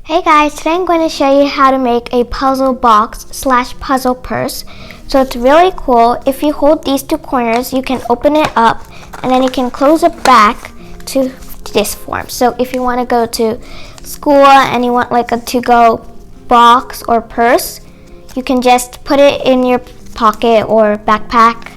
Hey guys, today I'm going to show you how to make a puzzle box / puzzle purse. So it's really cool. If you hold these two corners, you can open it up and then you can close it back to this form. So if you want to go to school and you want like a to-go box or purse, you can just put it in your pocket or backpack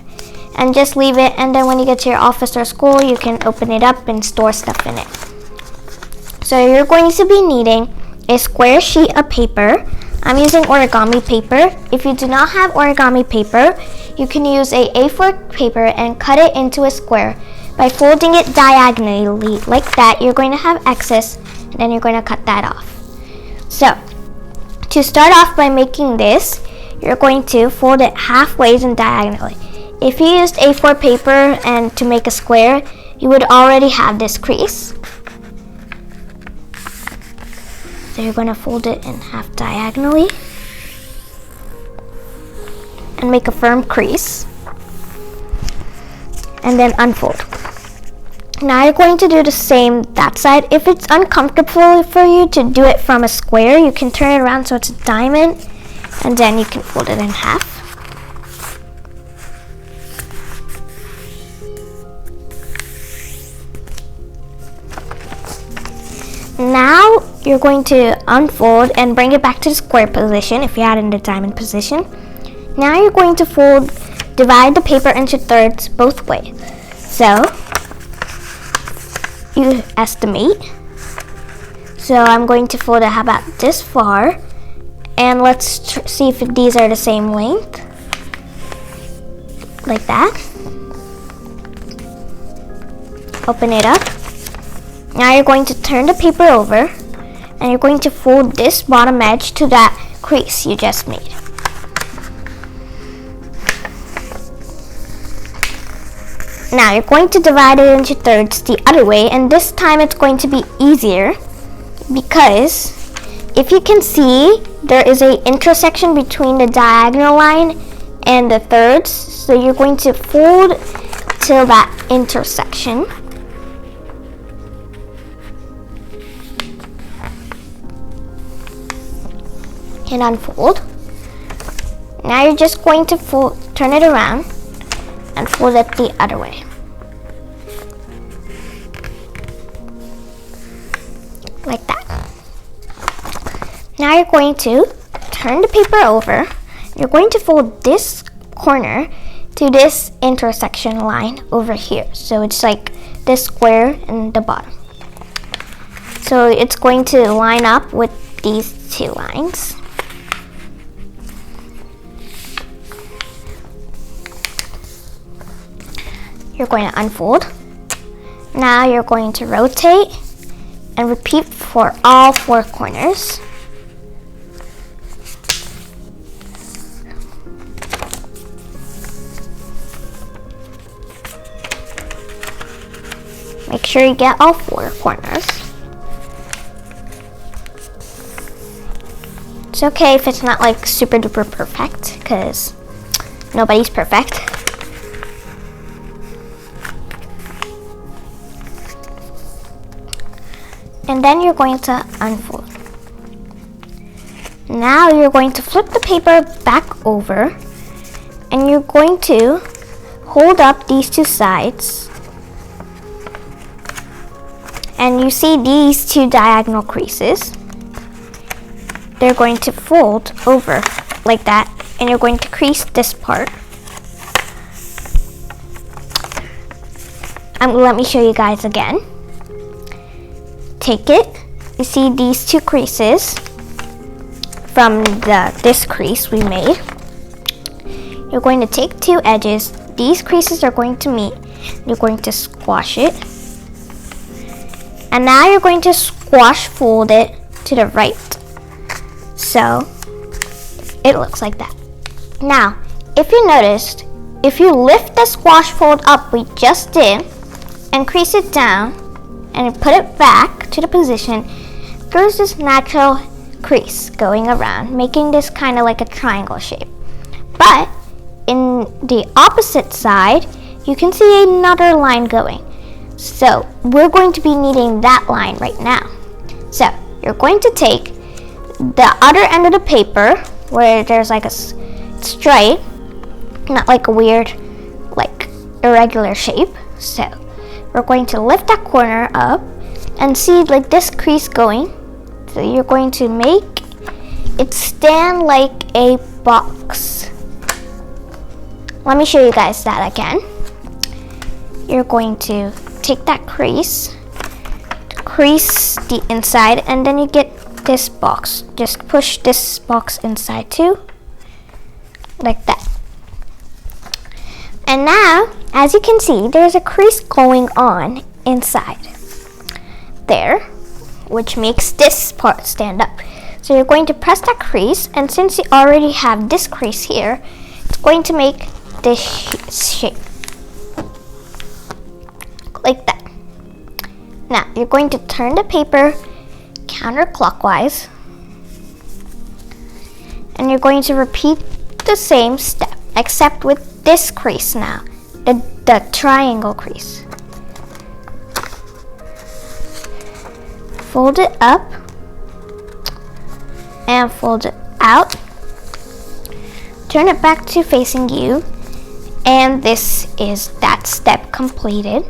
and just leave it, and then when you get to your office or school, you can open it up and store stuff in it. So you're going to be needing a square sheet of paper. I'm using origami paper. If you do not have origami paper, you can use a A4 paper and cut it into a square. By folding it diagonally like that, you're going to have excess, and then you're going to cut that off. So, to start off by making this, you're going to fold it halfway and diagonally. If you used A4 paper and to make a square, you would already have this crease. So you're going to fold it in half diagonally and make a firm crease, and then unfold. Now you're going to do the same that side. If it's uncomfortable for you to do it from a square, you can turn it around so it's a diamond, and then you can fold it in half. Now you're going to unfold and bring it back to the square position if you had it in the diamond position. Now you're going to divide the paper into thirds both ways. So you estimate. So I'm going to fold it about this far, and let's see if these are the same length. Like that. Open it up. Now you're going to turn the paper over, and you're going to fold this bottom edge to that crease you just made. Now you're going to divide it into thirds the other way, and this time it's going to be easier because if you can see, there is an intersection between the diagonal line and the thirds, so you're going to fold till that intersection. And unfold. Now you're just going to turn it around and fold it the other way. Like that. Now you're going to turn the paper over. You're going to fold this corner to this intersection line over here. So it's like this square in the bottom. So it's going to line up with these two lines. You're going to unfold. Now you're going to rotate and repeat for all four corners. Make sure you get all four corners. It's okay if it's not like super duper perfect, because nobody's perfect. And then you're going to unfold. Now you're going to flip the paper back over, and you're going to hold up these two sides, and you see these two diagonal creases. They're going to fold over like that, and you're going to crease this part. Let me show you guys again. Take it. You see these two creases from this crease we made. You're going to take two edges. These creases are going to meet. You're going to squash it. And now you're going to squash fold it to the right. So it looks like that. Now, if you noticed, if you lift the squash fold up we just did and crease it down and put it back to the position, there's this natural crease going around, making this kind of like a triangle shape. But in the opposite side, you can see another line going. So we're going to be needing that line right now. So you're going to take the other end of the paper where there's like a stripe, not like a weird, like irregular shape. So we're going to lift that corner up and see like this crease going. So you're going to make it stand like a box. Let me show you guys that again. You're going to take that crease the inside, and then you get this box. Just push this box inside too, like that. And now, as you can see, there's a crease going on inside there, which makes this part stand up. So you're going to press that crease, and since you already have this crease here, it's going to make this shape, like that. Now, you're going to turn the paper counterclockwise, and you're going to repeat the same step, except with this crease now, the triangle crease. Fold it up and fold it out. Turn it back to facing you, and this is that step completed.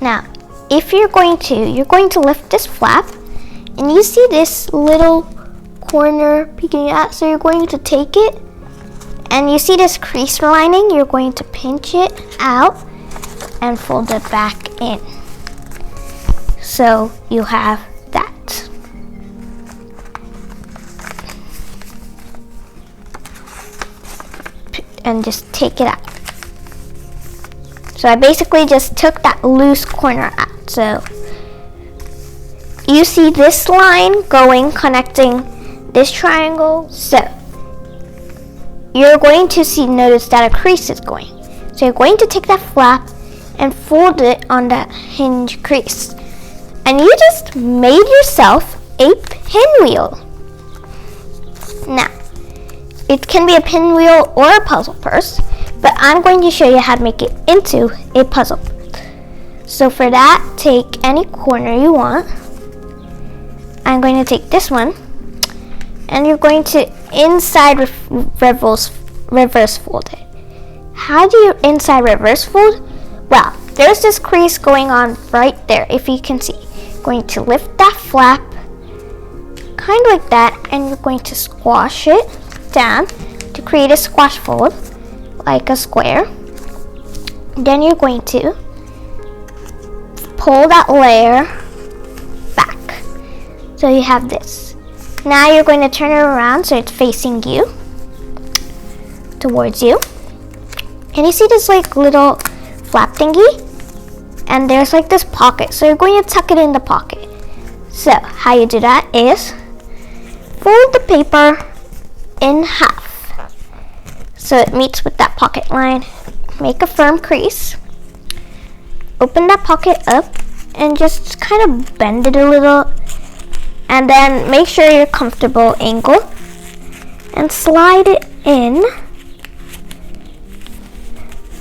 Now, if you're going to lift this flap, and you see this little corner peeking out, so you're going to take it, and you see this crease lining, you're going to pinch it out and fold it back in. So you have that. And just take it out. So I basically just took that loose corner out. So you see this line going, connecting this triangle. So you're going to notice that a crease is going. So you're going to take that flap and fold it on that hinge crease. And you just made yourself a pinwheel. Now, it can be a pinwheel or a puzzle purse, but I'm going to show you how to make it into a puzzle. So for that, take any corner you want. I'm going to take this one, and you're going to inside reverse fold it. How do you inside reverse fold? Well, there's this crease going on right there, if you can see. Going to lift that flap, kind of like that, and you're going to squash it down to create a squash fold, like a square. Then you're going to pull that layer back. So you have this. Now you're going to turn it around so it's facing you, towards you. And you see this like little flap thingy? And there's like this pocket. So you're going to tuck it in the pocket. So how you do that is fold the paper in half so it meets with that pocket line. Make a firm crease. Open that pocket up and just kind of bend it a little, and then make sure you're comfortable angle and slide it in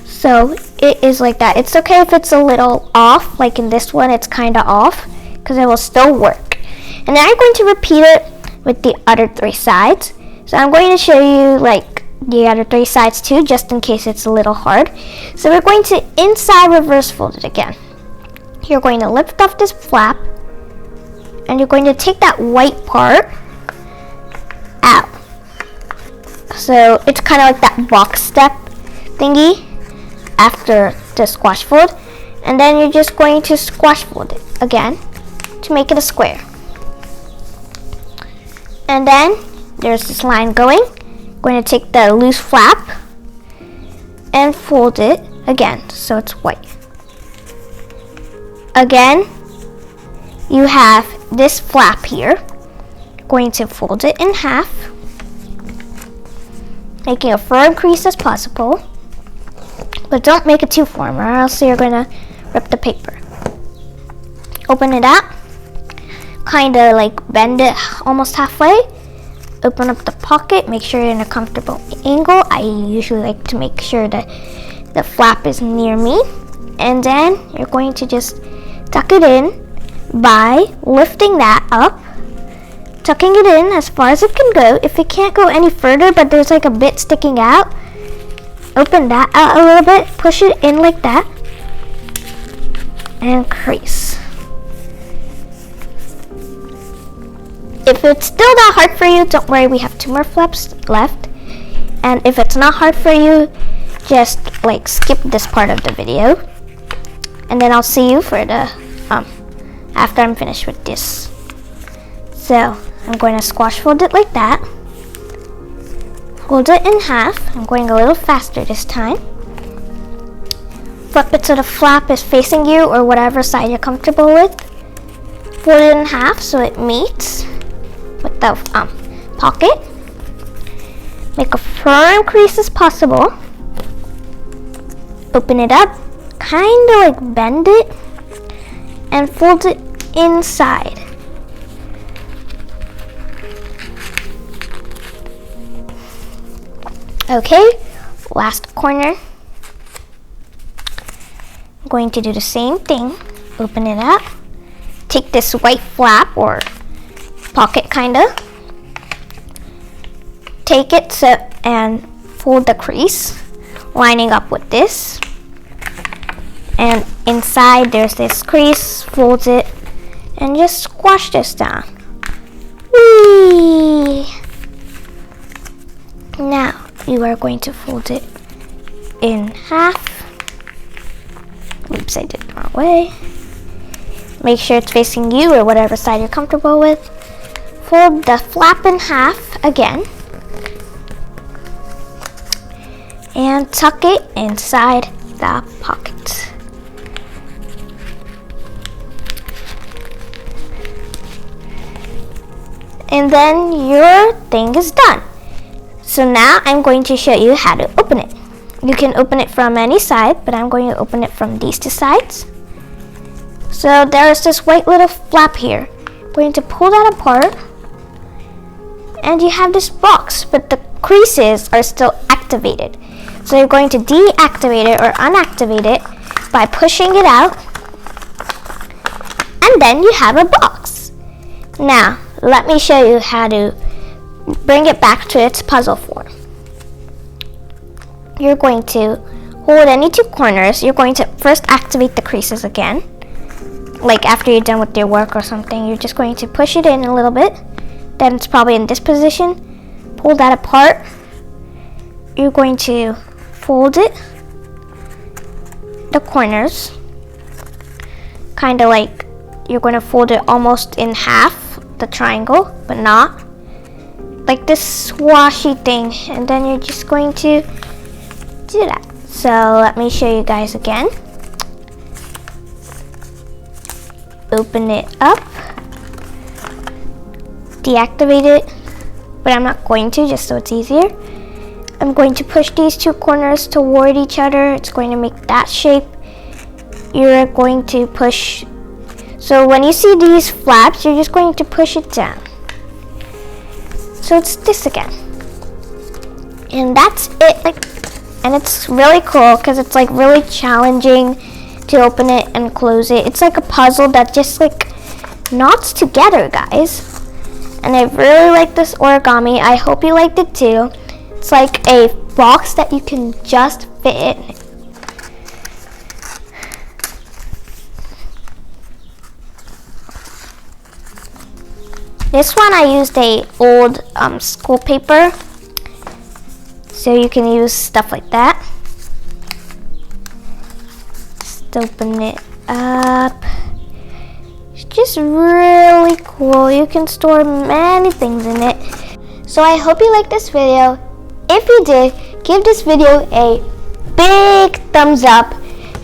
so it is like that. It's okay if it's a little off, like in this one it's kind of off, because it will still work. And then I'm going to repeat it with the other three sides. So I'm going to show you like the other three sides too, just in case it's a little hard. So we're going to inside reverse fold it again. You're going to lift off this flap, and you're going to take that white part out. So it's kind of like that box step thingy after the squash fold. And then you're just going to squash fold it again to make it a square. And then there's this line going. Going to take the loose flap and fold it again so it's white. Again, you have this flap here. Going to fold it in half, making a firm crease as possible, but don't make it too firm or else you're going to rip the paper. Open it up, kind of like bend it almost halfway. Open up the pocket, make sure you're in a comfortable angle. I usually like to make sure that the flap is near me. And then you're going to just tuck it in, by lifting that up, tucking it in as far as it can go. If it can't go any further but there's like a bit sticking out, open that out a little bit, push it in like that, and crease. If it's still not hard for you, don't worry, we have 2 more flaps left. And if it's not hard for you, just like skip this part of the video. And then I'll see you for the after I'm finished with this. So I'm going to squash fold it like that. Fold it in half. I'm going a little faster this time. Flip it so the flap is facing you or whatever side you're comfortable with. Fold it in half so it meets with the pocket. Make a firm crease as possible. Open it up, kind of like bend it, and fold it inside. Okay, last corner. I'm going to do the same thing. Open it up. Take this white flap or pocket kinda. Take it and fold the crease, lining up with this. And inside there's this crease, fold it, and just squash this down. Whee! Now you are going to fold it in half. Oops, I did it the wrong way. Make sure it's facing you or whatever side you're comfortable with. Fold the flap in half again. And tuck it inside the pocket. And then your thing is done. So now I'm going to show you how to open it. You can open it from any side, but I'm going to open it from these 2 sides. So there's this white little flap here. I'm going to pull that apart. And you have this box, but the creases are still activated. So you're going to deactivate it or unactivate it by pushing it out. And then you have a box. Now, let me show you how to bring it back to its puzzle form. You're going to hold any 2 corners. You're going to first activate the creases again. Like after you're done with your work or something, you're just going to push it in a little bit. Then it's probably in this position. Pull that apart. You're going to fold it, the corners, kind of like you're going to fold it almost in half, the triangle, but not. Like this swashy thing, and then you're just going to do that. So let me show you guys again. Open it up, deactivate it, but I'm not going to, just so it's easier. I'm going to push these 2 corners toward each other. It's going to make that shape. You're going to push, so when you see these flaps, you're just going to push it down. So it's this again. And that's it. And it's really cool because it's like really challenging to open it and close it. It's like a puzzle that just like knots together, guys. And I really like this origami. I hope you liked it too. It's like a box that you can just fit in. This one I used a old school paper, so you can use stuff like that. Just open it up. It's just really cool. You can store many things in it. So I hope you liked this video. If you did, give this video a big thumbs up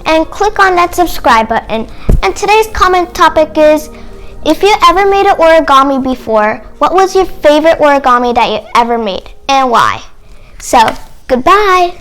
and click on that subscribe button. And today's comment topic is, if you ever made an origami before, what was your favorite origami that you ever made and why? So, goodbye!